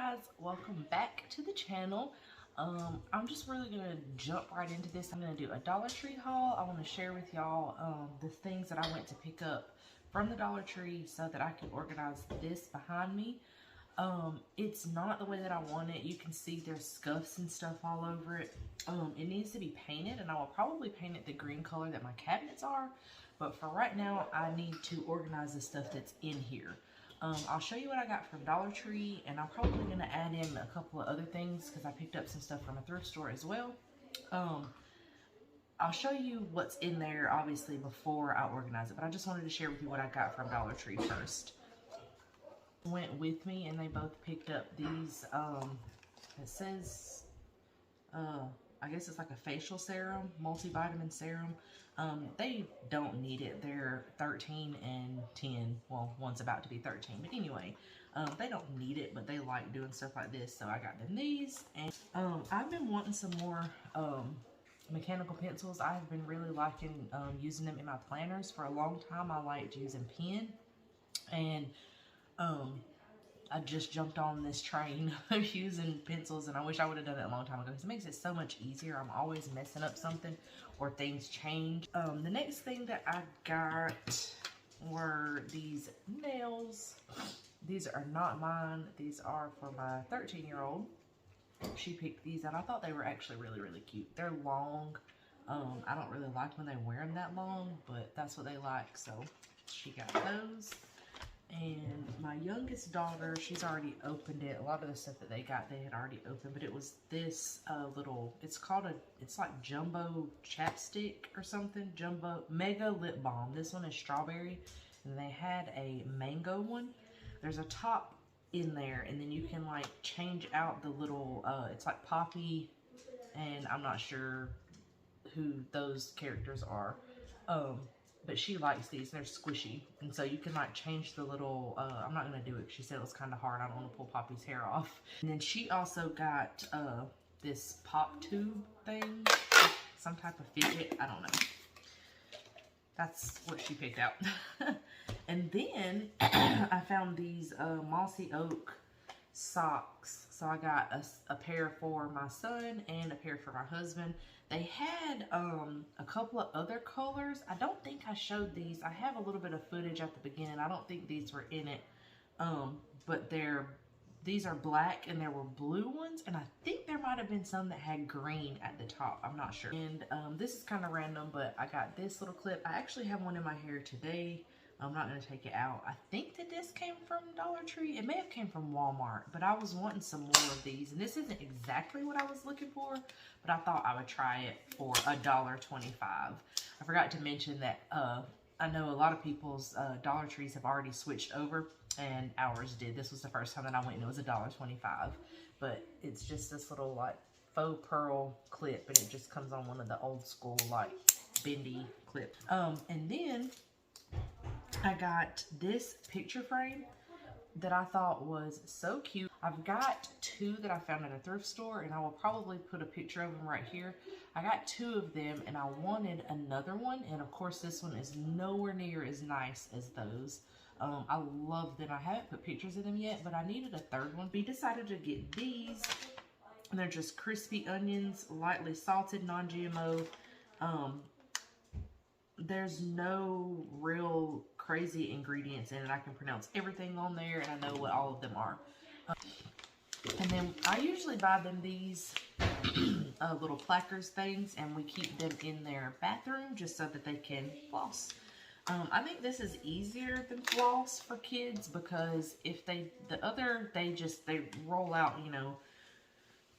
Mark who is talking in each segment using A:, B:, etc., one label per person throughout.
A: guys, welcome back to the channel. I'm just really gonna jump right into this. I'm gonna do a Dollar Tree haul. I want to share with y'all the things that I went to pick up from the Dollar Tree so that I can organize this behind me. It's not the way that I want it. You can see there's scuffs and stuff all over it. It needs to be painted, and I will probably paint it the green color that my cabinets are, but for right now I need to organize the stuff that's in here. I'll show you what I got from Dollar Tree, and I'm probably going to add in a couple of other things because I picked up some stuff from a thrift store as well. I'll show you what's in there, obviously, before I organize it, but I just wanted to share with you what I got from Dollar Tree first. Went with me, and they both picked up these, it says, I guess it's like a facial serum, multivitamin serum. They don't need it. They're 13 and 10. Well, one's about to be 13. But anyway, they don't need it, but they like doing stuff like this. So I got them these. And I've been wanting some more mechanical pencils. I've been really liking using them in my planners. For a long time, I liked using pen. And I just jumped on this train of using pencils, and I wish I would have done it a long time ago because it makes it so much easier. I'm always messing up something or things change. The next thing that I got were these nails. These are not mine. These are for my 13-year-old. She picked these out. I thought they were actually really, really cute. They're long. I don't really like when they wear them that long, but that's what they like, so she got those. And my youngest daughter, she's already opened it. A lot of the stuff that they got, they had already opened, but it was this little, it's like jumbo chapstick or something, jumbo mega lip balm. This one is strawberry, and they had a mango one. There's a top in there, and then you can like change out the little, it's like Poppy, and I'm not sure who those characters are. But she likes these, and they're squishy, and so you can like change the little, I'm not going to do it, she said it was kind of hard, I don't want to pull Poppy's hair off. And then she also got this pop tube thing, some type of fidget, I don't know. That's what she picked out. And then I found these mossy oak socks. So I got a pair for my son and a pair for my husband. They had a couple of other colors. I don't think I showed these. I have a little bit of footage at the beginning. I don't think these were in it. But these are black, and there were blue ones, and I think there might have been some that had green at the top. I'm not sure. And this is kind of random, but I got this little clip. I actually have one in my hair today. I'm not going to take it out. I think that this came from Dollar Tree. It may have came from Walmart, but I was wanting some more of these. And this isn't exactly what I was looking for, but I thought I would try it for $1.25. I forgot to mention that I know a lot of people's Dollar Trees have already switched over, and ours did. This was the first time that I went, and it was $1.25. But it's just this little like faux pearl clip, and it just comes on one of the old school like bendy clips. And then I got this picture frame that I thought was so cute. I've got two that I found at a thrift store, and I will probably put a picture of them right here. I got two of them, and I wanted another one, and of course this one is nowhere near as nice as those. I love them. I haven't put pictures of them yet, but I needed a third one. We decided to get these, and they're just crispy onions, lightly salted, non-GMO. There's no real crazy ingredients in it. I can pronounce everything on there, and I know what all of them are. And then I usually buy them these little placards things, and we keep them in their bathroom just so that they can floss. I think this is easier than floss for kids, because if they roll out, you know,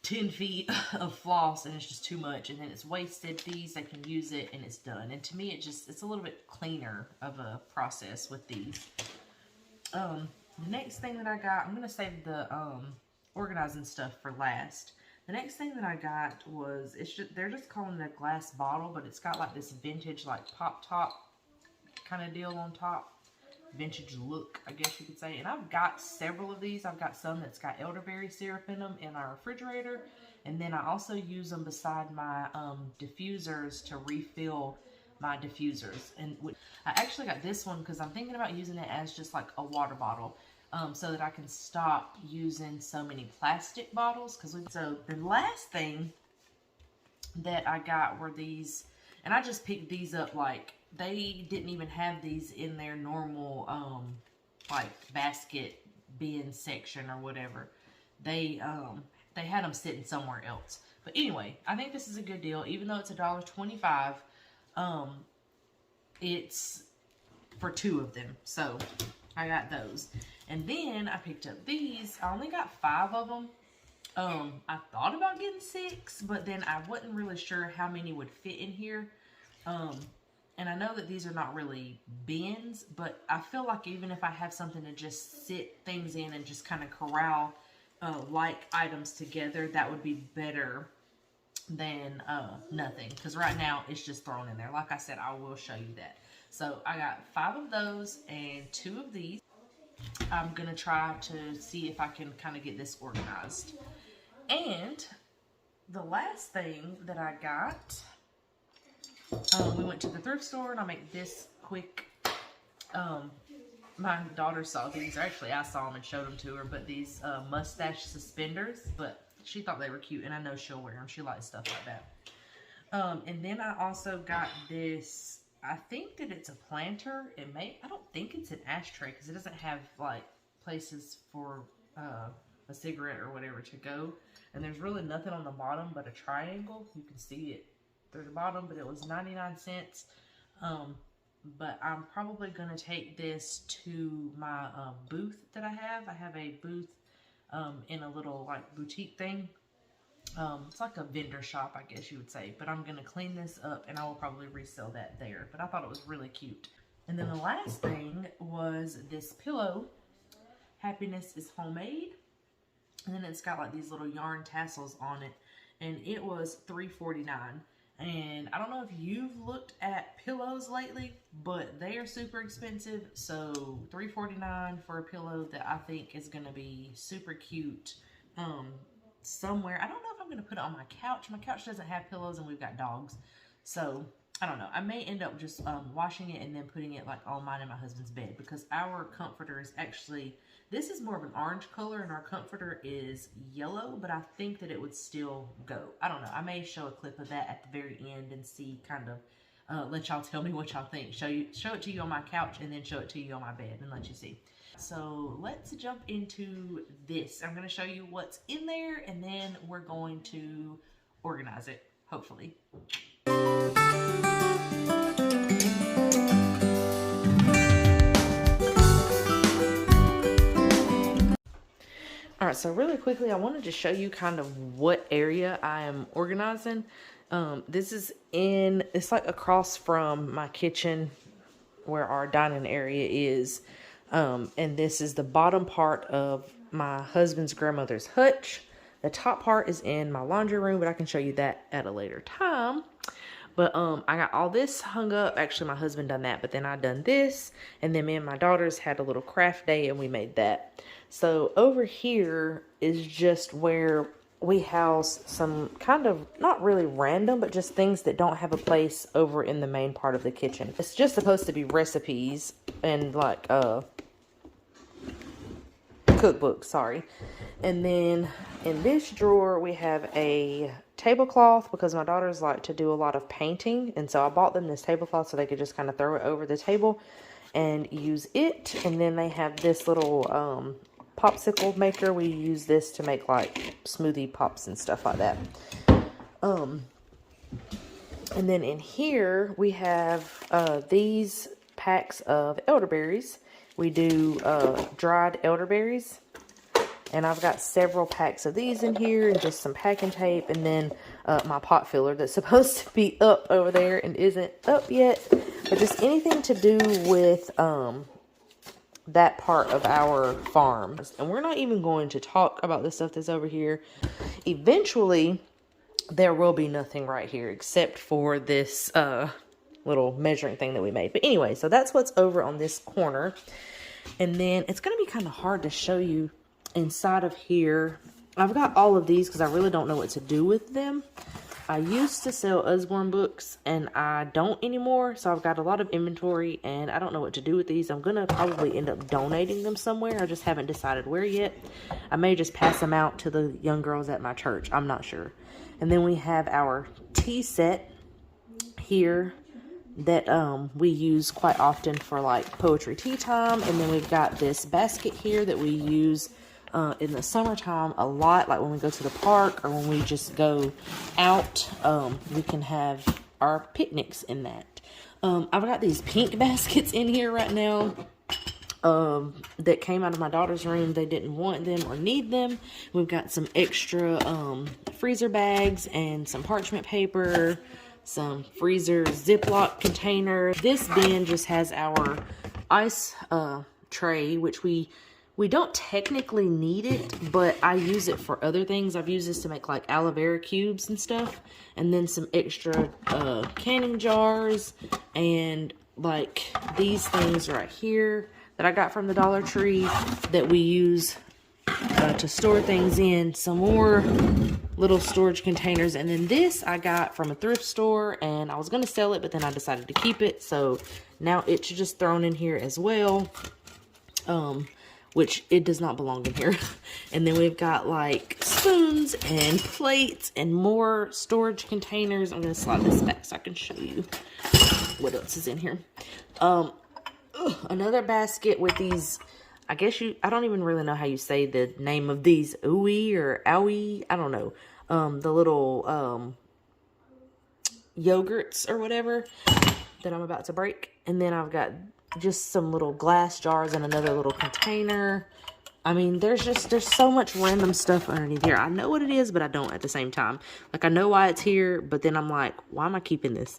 A: 10 feet of floss, and it's just too much, and then it's wasted. These, they can use it, and it's done. And to me, it's a little bit cleaner of a process with these. The next thing that I got, I'm going to save the organizing stuff for last. The next thing that I got was, they're just calling it a glass bottle, but it's got like this vintage like pop top kind of deal on top. Vintage look, I guess you could say. And I've got several of these. I've got some that's got elderberry syrup in them in our refrigerator, and then I also use them beside my diffusers to refill my diffusers. And I actually got this one because I'm thinking about using it as just like a water bottle. so that I can stop using so many plastic bottles. So the last thing that I got were these, and I just picked these up, like they didn't even have these in their normal like basket bin section or whatever. They had them sitting somewhere else. But anyway, I think this is a good deal. Even though it's $1.25, it's for 2 of them. So I got those. And then I picked up these. I only got 5 of them. I thought about getting 6, but then I wasn't really sure how many would fit in here. And I know that these are not really bins, but I feel like even if I have something to just sit things in and just kind of corral like items together, that would be better than nothing. Because right now it's just thrown in there. Like I said, I will show you that. So I got 5 of those and 2 of these. I'm going to try to see if I can kind of get this organized. And the last thing that I got, we went to the thrift store, and I'll make this quick. My daughter saw these. Actually, I saw them and showed them to her, but these mustache suspenders, but she thought they were cute, and I know she'll wear them. She likes stuff like that. And then I also got this, I think that it's a planter. I don't think it's an ashtray, because it doesn't have like places for a cigarette or whatever to go. And there's really nothing on the bottom but a triangle. You can see it through the bottom, but it was 99 cents. But I'm probably going to take this to my booth that I have. I have a booth in a little like boutique thing. It's like a vendor shop, I guess you would say. But I'm going to clean this up, and I will probably resell that there. But I thought it was really cute. And then the last thing was this pillow. Happiness is homemade. And then it's got like these little yarn tassels on it. And it was $3.49. And I don't know if you've looked at pillows lately, but they are super expensive. So $3.49 for a pillow that I think is going to be super cute somewhere. I don't know if I'm going to put it on my couch. My couch doesn't have pillows, and we've got dogs. So I don't know. I may end up just washing it and then putting it like on mine and my husband's bed, because our comforter is actually, this is more of an orange color and our comforter is yellow, but I think that it would still go. I don't know. I may show a clip of that at the very end and see, kind of let y'all tell me what y'all think. Show it to you on my couch and then show it to you on my bed and let you see. So let's jump into this. I'm going to show you what's in there, and then we're going to organize it, hopefully. Alright, so really quickly, I wanted to show you kind of what area I am organizing. This is it's like across from my kitchen where our dining area is. And this is the bottom part of my husband's grandmother's hutch. The top part is in my laundry room, but I can show you that at a later time. But I got all this hung up. Actually, my husband done that, but then I done this. And then me and my daughters had a little craft day, and we made that. So over here is just where we house some kind of, not really random, but just things that don't have a place over in the main part of the kitchen. It's just supposed to be recipes and like cookbooks, sorry. And then in this drawer we have a tablecloth, because my daughters like to do a lot of painting, and so I bought them this tablecloth so they could just kind of throw it over the table and use it. And then they have this little popsicle maker. We use this to make like smoothie pops and stuff like that. And then in here we have these packs of elderberries. We do dried elderberries, and I've got several packs of these in here, and just some packing tape, and then my pot filler that's supposed to be up over there and isn't up yet. But just anything to do with that part of our farm. And we're not even going to talk about the stuff that's over here. Eventually, there will be nothing right here except for this little measuring thing that we made. But anyway, so that's what's over on this corner. And then it's going to be kind of hard to show you inside of here. I've got all of these because I really don't know what to do with them. I used to sell Usborne books and I don't anymore, so I've got a lot of inventory and I don't know what to do with these. I'm gonna probably end up donating them somewhere. I just haven't decided where yet. I may just pass them out to the young girls at my church. I'm not sure. And then we have our tea set here that we use quite often for like poetry tea time. And then we've got this basket here that we use in the summertime a lot, like when we go to the park or when we just go out. We can have our picnics in that. I've got these pink baskets in here right now that came out of my daughter's room. They didn't want them or need them. We've got some extra freezer bags and some parchment paper, some freezer Ziploc container. This bin just has our ice tray, which we don't technically need it, but I use it for other things. I've used this to make like aloe vera cubes and stuff. And then some extra canning jars and like these things right here that I got from the Dollar Tree that we use to store things in. Some more little storage containers. And then this I got from a thrift store and I was going to sell it, but then I decided to keep it. So now it's just thrown in here as well. Which it does not belong in here. And then we've got like spoons and plates and more storage containers. I'm gonna slide this back so I can show you what else is in here. Another basket with these, I don't even really know how you say the name of these, ooey or owie, I don't know. The little yogurts or whatever that I'm about to break. And then I've got just some little glass jars and another little container. I mean, there's so much random stuff underneath here. I know what it is, but I don't at the same time. Like, I know why it's here, but then I'm like, why am I keeping this?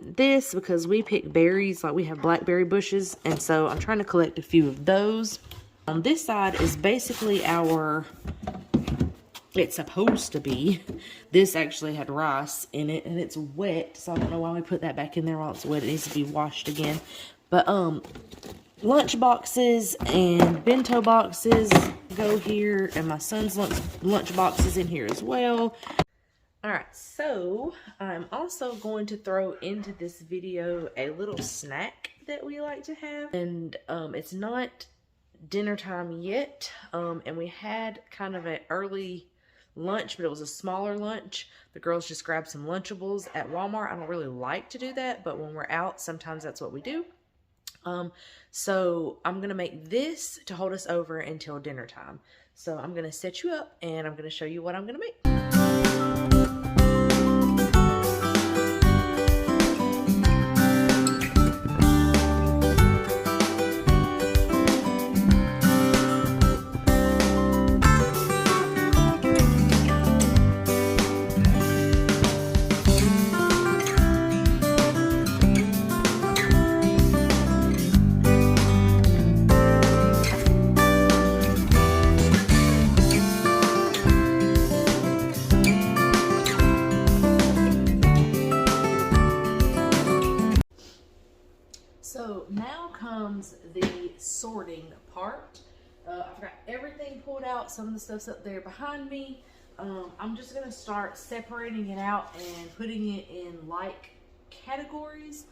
A: This, because we pick berries, like we have blackberry bushes, and so I'm trying to collect a few of those. On this side is basically it's supposed to be. This actually had rice in it, and it's wet, so I don't know why we put that back in there while it's wet. It needs to be washed again. But lunch boxes and bento boxes go here, and my son's lunch boxes in here as well. All right, so I'm also going to throw into this video a little snack that we like to have, and it's not dinner time yet, and we had kind of an early lunch, but it was a smaller lunch. The girls just grabbed some Lunchables at Walmart. I don't really like to do that, but when we're out, sometimes that's what we do. So I'm gonna make this to hold us over until dinner time. So I'm gonna set you up and I'm gonna show you what I'm gonna make. So now comes the sorting part. I've got everything pulled out. Some of the stuff's up there behind me. I'm just going to start separating it out and putting it in like categories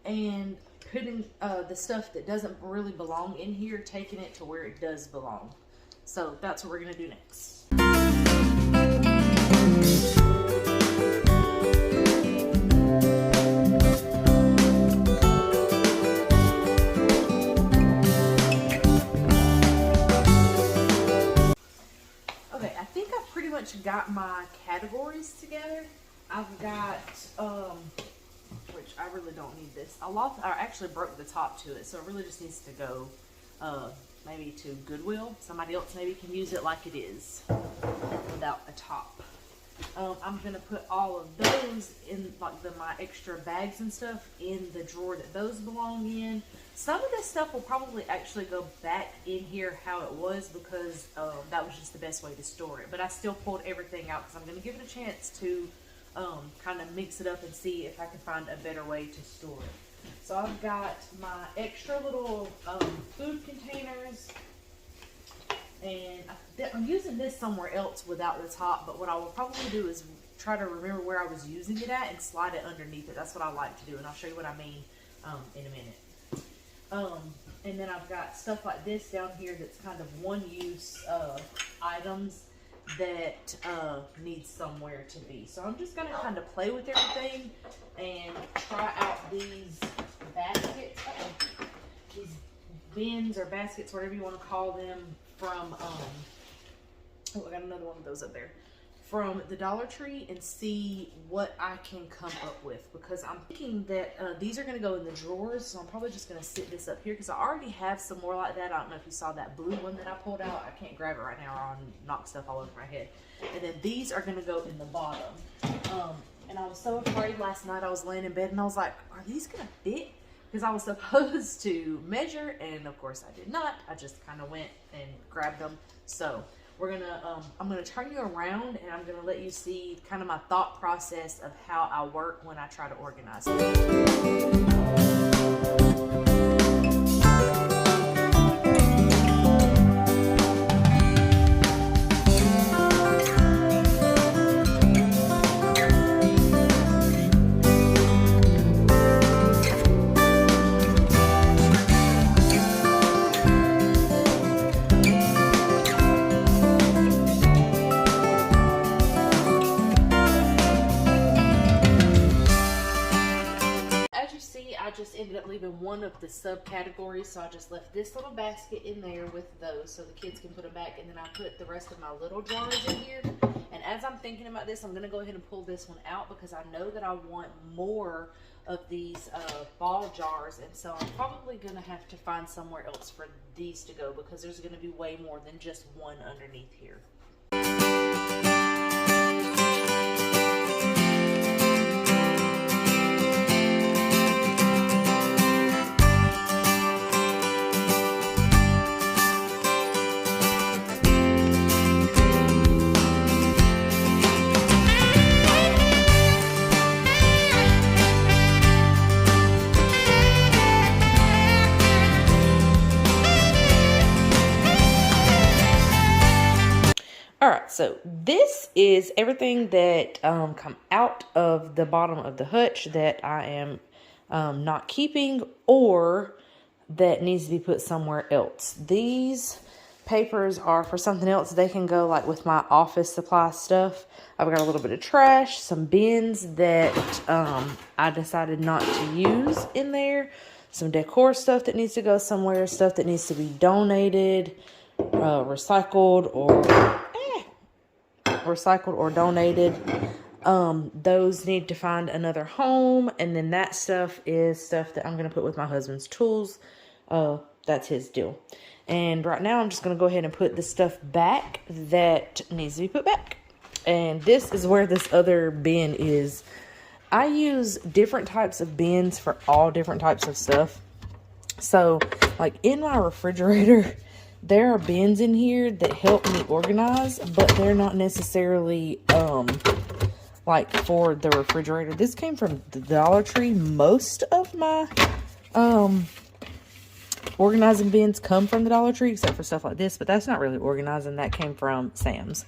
A: and putting the stuff that doesn't really belong in here, taking it to where it does belong. So that's what we're going to do next. Got my categories together. I've got which I really don't need this. I actually broke the top to it, so it really just needs to go maybe to Goodwill. Somebody else maybe can use it like it is without a top. I'm gonna put all of those in like my extra bags and stuff in the drawer that those belong in. Some of this stuff will probably actually go back in here how it was because that was just the best way to store it. But I still pulled everything out because I'm gonna give it a chance to kind of mix it up and see if I can find a better way to store it. So I've got my extra little food containers. And I'm using this somewhere else without the top, but what I will probably do is try to remember where I was using it at and slide it underneath it. That's what I like to do, and I'll show you what I mean in a minute. And then I've got stuff like this down here that's kind of one-use items that needs somewhere to be. So I'm just going to kind of play with everything and try out these baskets, these bins or baskets, whatever you want to call them, from, oh, I got another one of those up there, from the Dollar Tree, and see what I can come up with, because I'm thinking that these are going to go in the drawers, so I'm probably just going to sit this up here because I already have some more like that. I don't know if you saw that blue one that I pulled out. I can't grab it right now or I'll knock stuff all over my head. And then these are going to go in the bottom. And I was so afraid last night. I was laying in bed and I was like, are these going to fit? Because I was supposed to measure, and of course I did not. I just kind of went and grabbed them. So we're gonna, I'm gonna turn you around and I'm gonna let you see kind of my thought process of how I work when I try to organize it. I just ended up leaving one of the subcategories, so I just left this little basket in there with those so the kids can put them back, and then I put the rest of my little jars in here. And as I'm thinking about this, I'm going to go ahead and pull this one out because I know that I want more of these ball jars, and so I'm probably going to have to find somewhere else for these to go because there's going to be way more than just one underneath here. Alright, so this is everything that come out of the bottom of the hutch that I am not keeping or that needs to be put somewhere else. These papers are for something else. They can go like with my office supply stuff. I've got a little bit of trash, some bins that I decided not to use in there, some decor stuff that needs to go somewhere, stuff that needs to be donated, recycled or donated. Those need to find another home, and then that stuff is stuff that I'm going to put with my husband's tools. That's his deal. And right now I'm just going to go ahead and put the stuff back that needs to be put back. And this is where this other bin is. I use different types of bins for all different types of stuff. So like in my refrigerator, there are bins in here that help me organize, but they're not necessarily, like for the refrigerator. This came from the Dollar Tree. Most of my, organizing bins come from the Dollar Tree, except for stuff like this, but that's not really organizing. That came from Sam's.